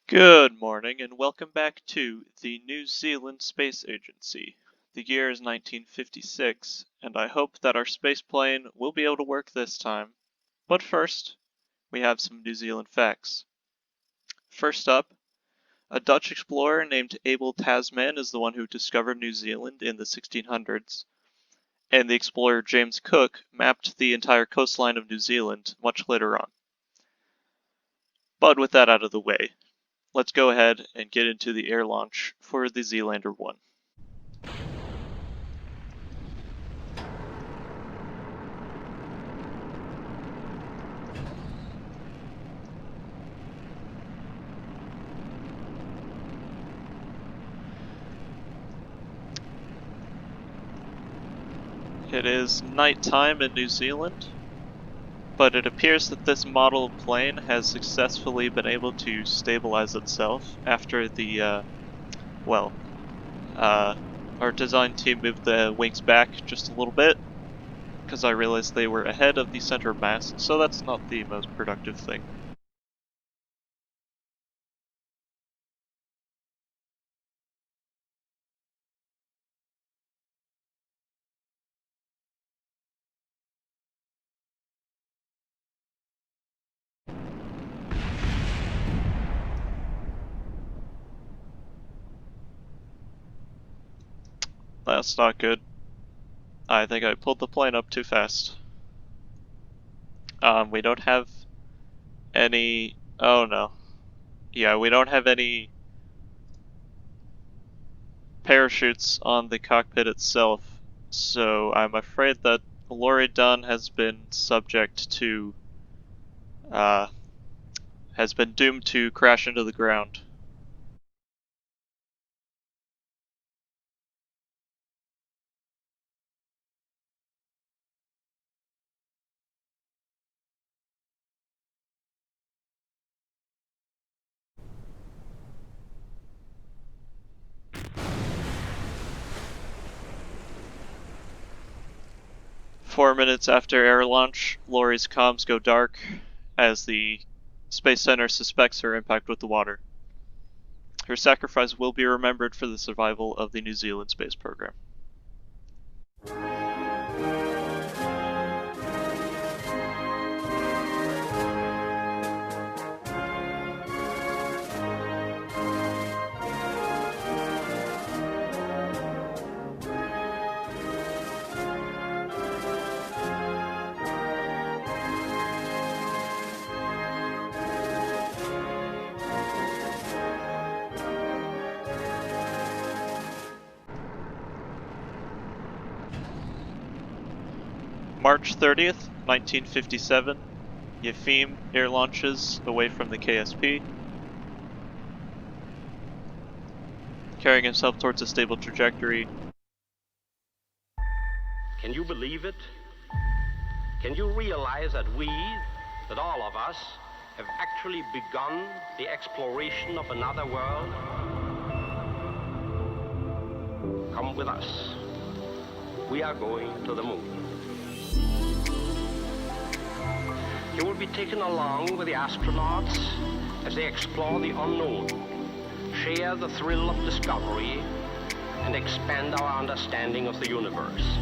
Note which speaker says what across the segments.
Speaker 1: Good morning and welcome back to the New Zealand Space Agency. The year is 1956, and I hope that our spaceplane will be able to work this time. But first, we have some New Zealand facts. First up, a Dutch explorer named Abel Tasman is the one who discovered New Zealand in the 1600s, and the explorer James Cook mapped the entire coastline of New Zealand much later on. But with that out of the way, let's go ahead and get into the air launch for the Zealander 1. It is nighttime in New Zealand, but it appears that this model plane has successfully been able to stabilize itself after our design team moved the wings back just a little bit, because I realized they were ahead of the center of mass, so that's not the most productive thing. That's not good. I think I pulled the plane up too fast. We don't have any... Oh no. Yeah, we don't have any parachutes on the cockpit itself, so I'm afraid that Lori Dunn has been has been doomed to crash into the ground. Four minutes after air launch, Lori's comms go dark as the Space Center suspects her impact with the water. Her sacrifice will be remembered for the survival of the New Zealand space program. March 30th, 1957, Yefim air launches away from the KSP, carrying himself towards a stable trajectory.
Speaker 2: Can you believe it? Can you realize that all of us, have actually begun the exploration of another world? Come with us. We are going to the moon. You will be taken along with the astronauts as they explore the unknown, share the thrill of discovery, and expand our understanding of the universe.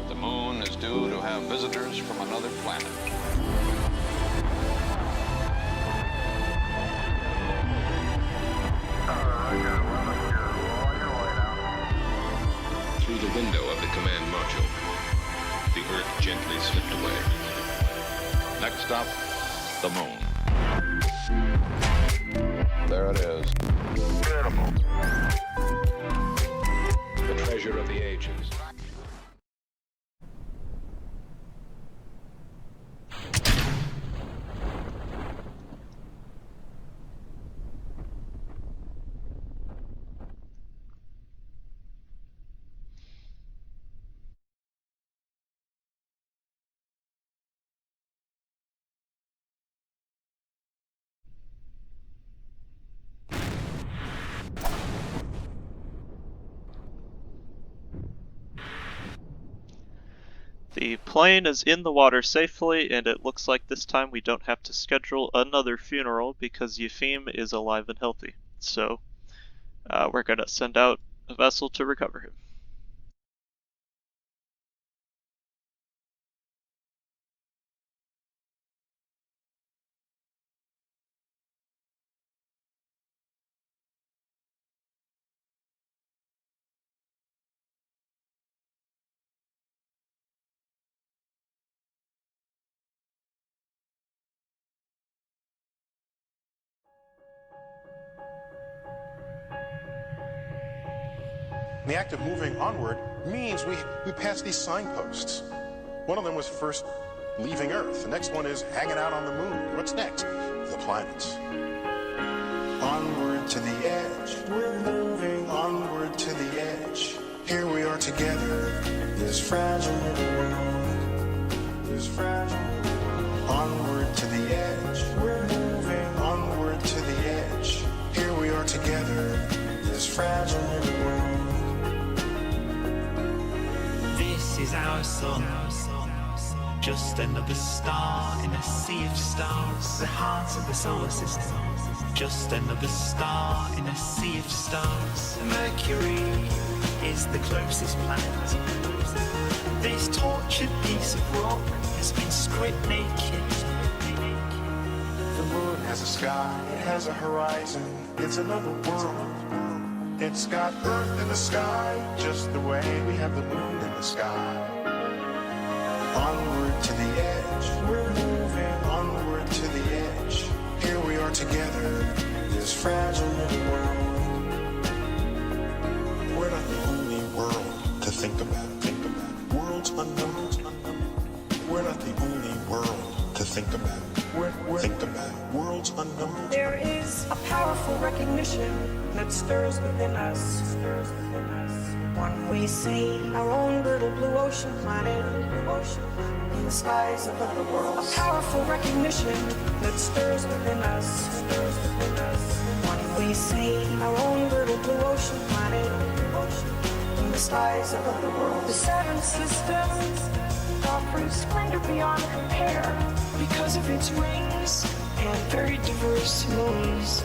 Speaker 3: The moon is due to have visitors from another planet.
Speaker 4: Through the window of the command module, the Earth gently slipped away.
Speaker 3: Next stop, the moon. There it is.
Speaker 4: Beautiful. The treasure of the ages.
Speaker 1: The plane is in the water safely, and it looks like this time we don't have to schedule another funeral because Yefim is alive and healthy. So, we're gonna send out a vessel to recover him.
Speaker 5: The act of moving onward means we pass these signposts. One of them was first leaving Earth. The next one is hanging out on the moon. What's next? The planets. Onward to the edge. We're moving onward to the edge. Here we are together. This fragile little world. This fragile little world. Onward to the edge. We're moving onward to the edge. Here we are together. This fragile little world.
Speaker 6: This is our sun, just another star in a sea of stars. The heart of the solar system, just another star in a sea of stars. Mercury is the closest planet. This tortured piece of rock has been stripped naked.
Speaker 5: The moon has a sky, it has a horizon. It's another world. It's got Earth in the sky, just the way we have the moon in the sky. Onward to the edge, we're moving onward to the edge. Here we are together, this fragile little world. We're not the only world to think about. Worlds unknown. We're not the only world to think about. Think about worlds unknown.
Speaker 7: There is a powerful recognition that stirs within us. When we see our own little blue ocean planet in the skies of other worlds. A powerful recognition that stirs within us. When we see our own little blue ocean planet in the skies of other worlds. The Saturn system offers splendor beyond compare because of its rings and very diverse moons.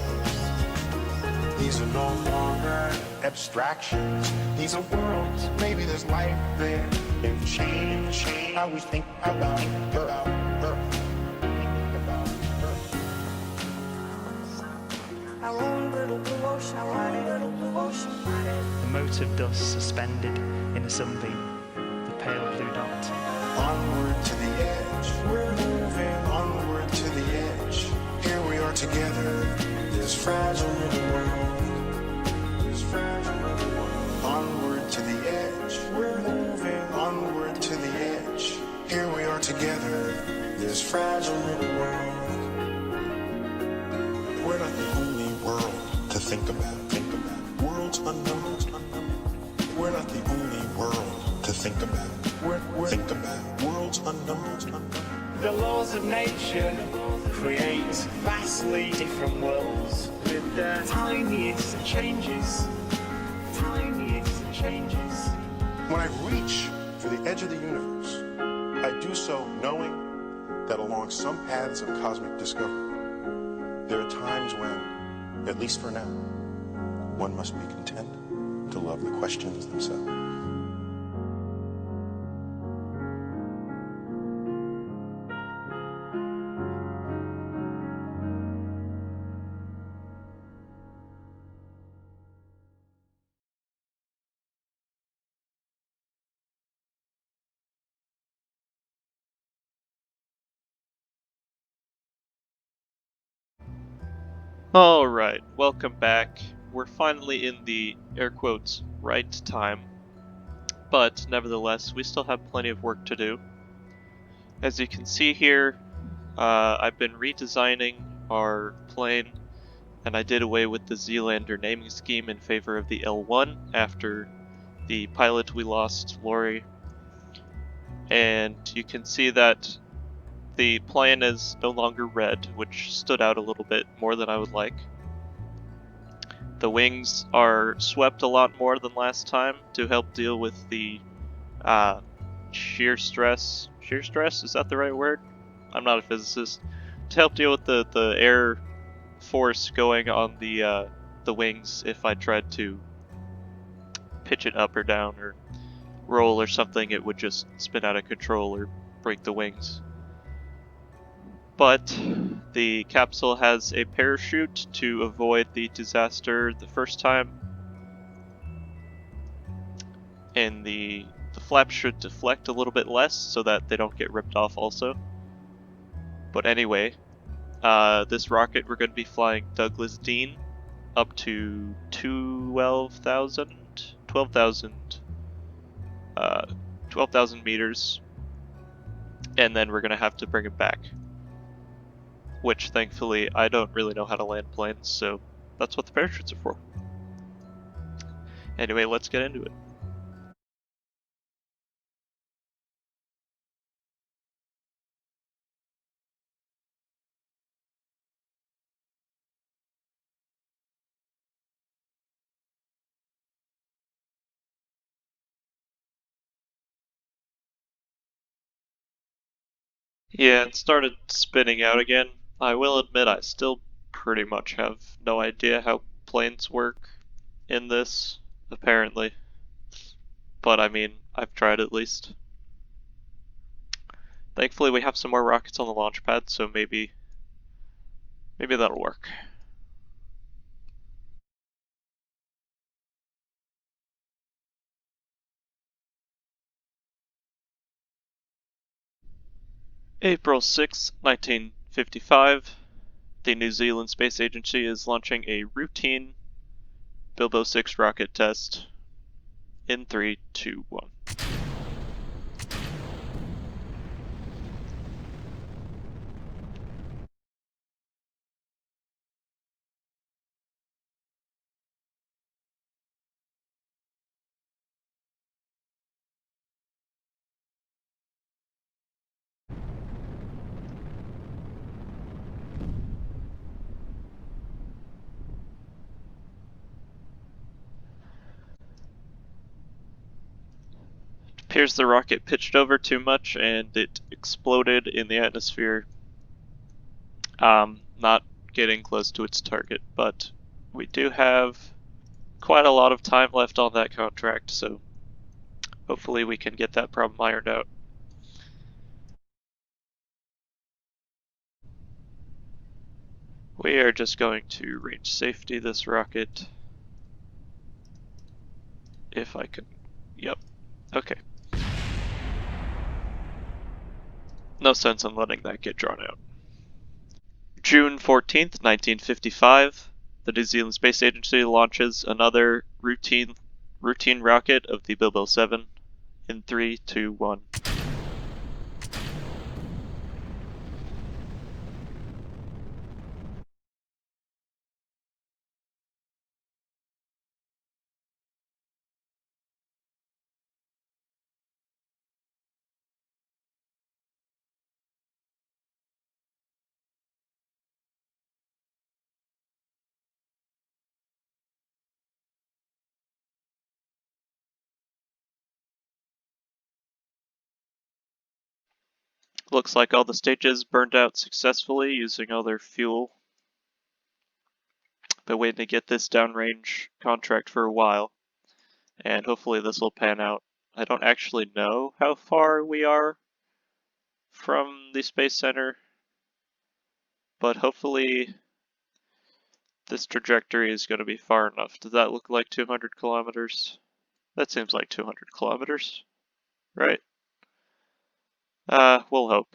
Speaker 5: These are no longer abstractions. These are worlds. Maybe there's life there. They've changed how we think about Earth.
Speaker 7: Our own little blue ocean, planet.
Speaker 6: The mote of dust suspended in a sunbeam, the pale blue dot.
Speaker 5: Onward to the edge, we're moving onward to the edge. Here we are together, this fragile little world. This fragile little world. Onward to the edge, we're moving onward to the edge. Here we are together, this fragile little world. We're not the only world to think about. Worlds unknown. We're not the only world to think about. Think about worlds unknown.
Speaker 8: The laws of nature create vastly different worlds with the tiniest changes.
Speaker 5: When I reach for the edge of the universe, I do so knowing that along some paths of cosmic discovery, there are times when, at least for now, one must be content to love the questions themselves.
Speaker 1: Alright, welcome back. We're finally in the, air quotes, right time. But, nevertheless, we still have plenty of work to do. As you can see here, I've been redesigning our plane, and I did away with the Z-Lander naming scheme in favor of the L1 after the pilot we lost, Lori. And you can see that the plane is no longer red, which stood out a little bit more than I would like. The wings are swept a lot more than last time to help deal with the shear stress. Shear stress? Is that the right word? I'm not a physicist. To help deal with the air force going on the wings if I tried to pitch it up or down or roll or something, it would just spin out of control or break the wings. But the capsule has a parachute to avoid the disaster the first time, and the flaps should deflect a little bit less so that they don't get ripped off also. But anyway, this rocket we're going to be flying Douglas Dean up to 12,000 meters, and then we're going to have to bring it back. Which, thankfully, I don't really know how to land planes, so that's what the parachutes are for. Anyway, let's get into it. Yeah, it started spinning out again. I will admit I still pretty much have no idea how planes work in this, apparently. But I mean, I've tried at least. Thankfully we have some more rockets on the launch pad, so maybe that'll work. April 6, 1955, the New Zealand Space Agency is launching a routine Bilbo 6 rocket test in 3, 2, 1. It appears the rocket pitched over too much and it exploded in the atmosphere, not getting close to its target, but we do have quite a lot of time left on that contract, so hopefully we can get that problem ironed out. We are just going to range safety this rocket. If I can. Yep. Okay. No sense in letting that get drawn out. June 14th, 1955, the New Zealand Space Agency launches another routine rocket of the Bilbo 7 in 3, 2, 1. Looks like all the stages burned out successfully using all their fuel. Been waiting to get this downrange contract for a while, and hopefully this will pan out. I don't actually know how far we are from the Space Center, but hopefully this trajectory is going to be far enough. Does that look like 200 kilometers? That seems like 200 kilometers, right? We'll hope.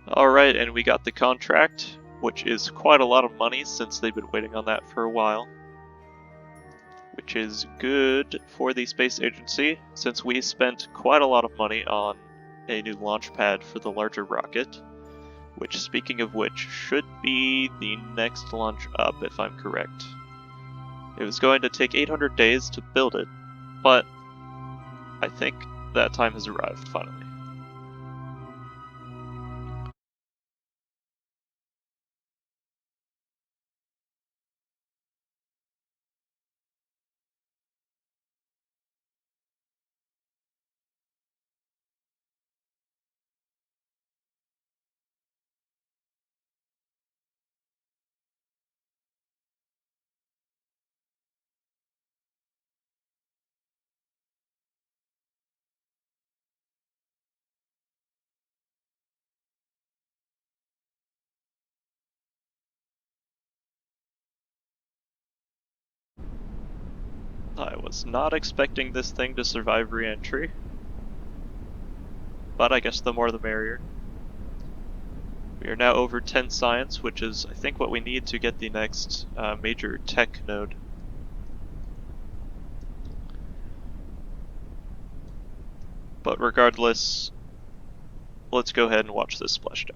Speaker 1: Alright, and we got the contract, which is quite a lot of money since they've been waiting on that for a while. Which is good for the space agency, since we spent quite a lot of money on a new launch pad for the larger rocket, which, speaking of which, should be the next launch up if I'm correct. It was going to take 800 days to build it, but I think that time has arrived finally. I was not expecting this thing to survive re-entry, but I guess the more the merrier. We are now over 10 science, which is, I think, what we need to get the next major tech node. But regardless, let's go ahead and watch this splashdown.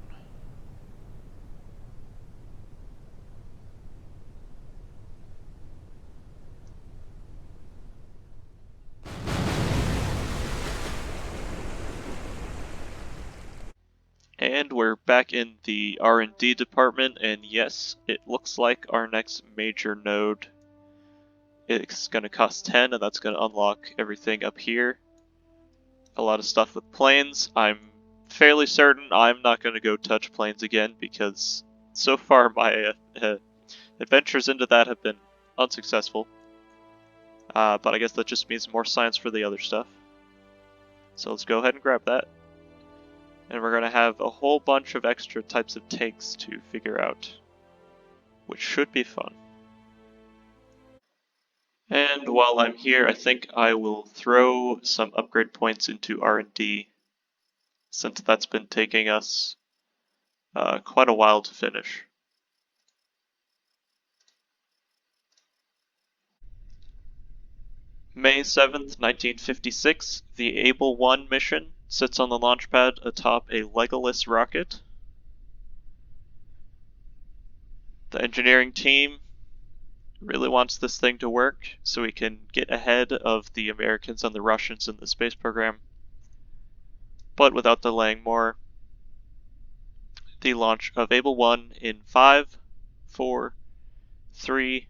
Speaker 1: And we're back in the R&D department, and yes, it looks like our next major node is going to cost 10, and that's going to unlock everything up here. A lot of stuff with planes. I'm fairly certain I'm not going to go touch planes again, because so far my adventures into that have been unsuccessful. But I guess that just means more science for the other stuff. So let's go ahead and grab that. And we're going to have a whole bunch of extra types of tanks to figure out, which should be fun. And while I'm here, I think I will throw some upgrade points into R&D, since that's been taking us quite a while to finish. May 7th, 1956, the Able 1 mission sits on the launch pad atop a Legolas rocket. The engineering team really wants this thing to work so we can get ahead of the Americans and the Russians in the space program. But without delaying more, the launch of Able 1 in 5, 4, 3,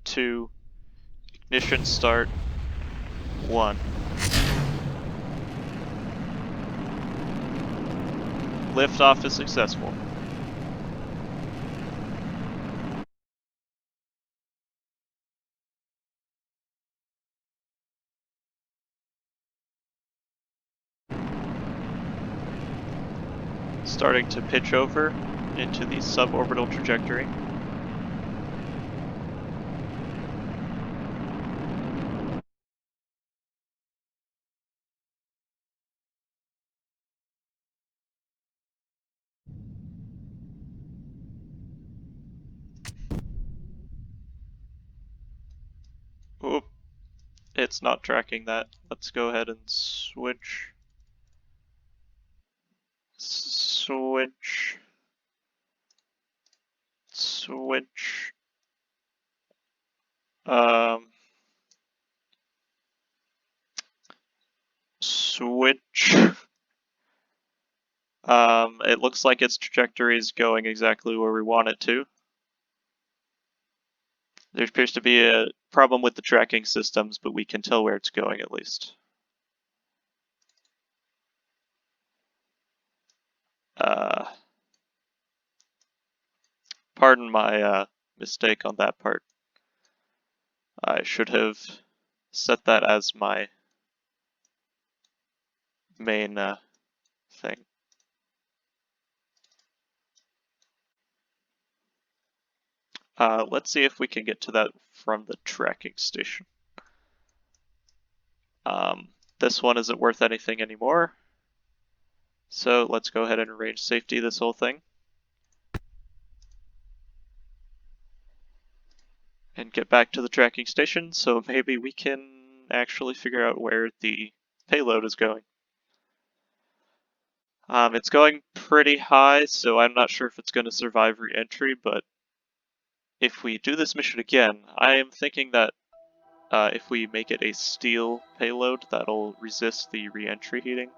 Speaker 1: 2, ignition start, 1. Liftoff is successful. Starting to pitch over into the sub-orbital trajectory. Oop, it's not tracking that. Let's go ahead and switch. Switch. Switch. It looks like its trajectory is going exactly where we want it to. There appears to be a problem with the tracking systems, but we can tell where it's going at least. Pardon my mistake on that part. I should have set that as my main thing. Let's see if we can get to that from the tracking station. This one isn't worth anything anymore. So let's go ahead and arrange safety this whole thing. And get back to the tracking station, so maybe we can actually figure out where the payload is going. It's going pretty high, so I'm not sure if it's going to survive re-entry, but if we do this mission again, I am thinking that if we make it a steel payload, that'll resist the re-entry heating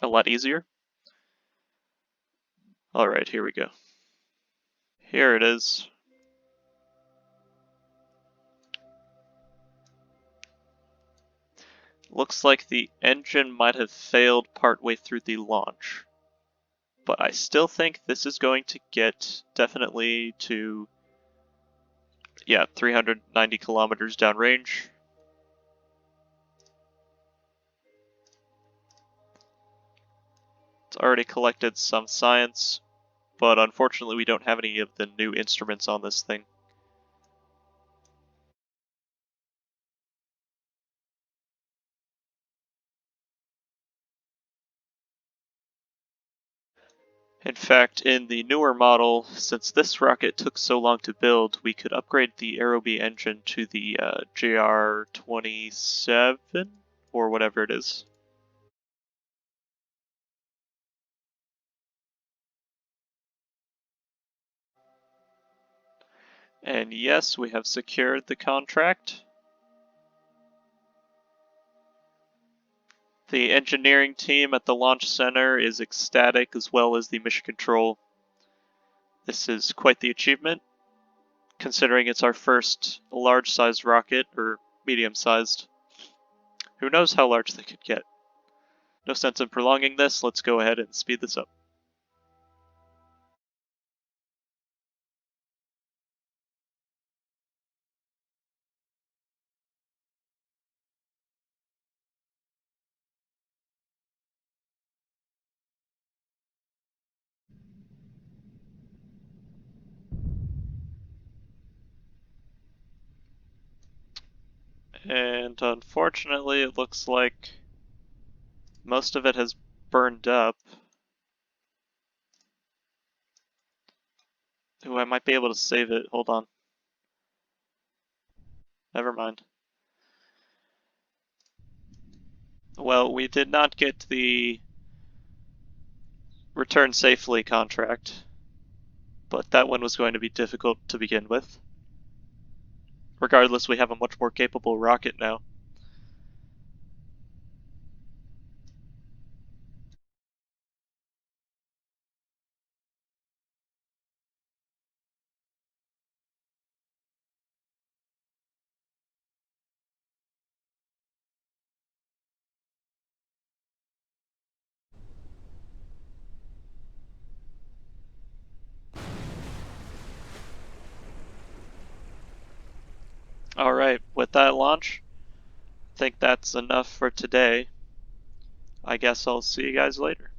Speaker 1: a lot easier. Alright, here we go. Here it is. Looks like the engine might have failed partway through the launch. But I still think this is going to get definitely to, yeah, 390 kilometers downrange. It's already collected some science, but unfortunately we don't have any of the new instruments on this thing. In fact, in the newer model, since this rocket took so long to build, we could upgrade the Aerobee engine to the JR-27, or whatever it is. And yes, we have secured the contract. The engineering team at the launch center is ecstatic, as well as the mission control. This is quite the achievement, considering it's our first large-sized rocket, or medium-sized. Who knows how large they could get. No sense in prolonging this, let's go ahead and speed this up. And unfortunately, it looks like most of it has burned up. Ooh, I might be able to save it. Hold on. Never mind. Well, we did not get the return safely contract, but that one was going to be difficult to begin with. Regardless, we have a much more capable rocket now. Alright, with that launch, I think that's enough for today. I guess I'll see you guys later.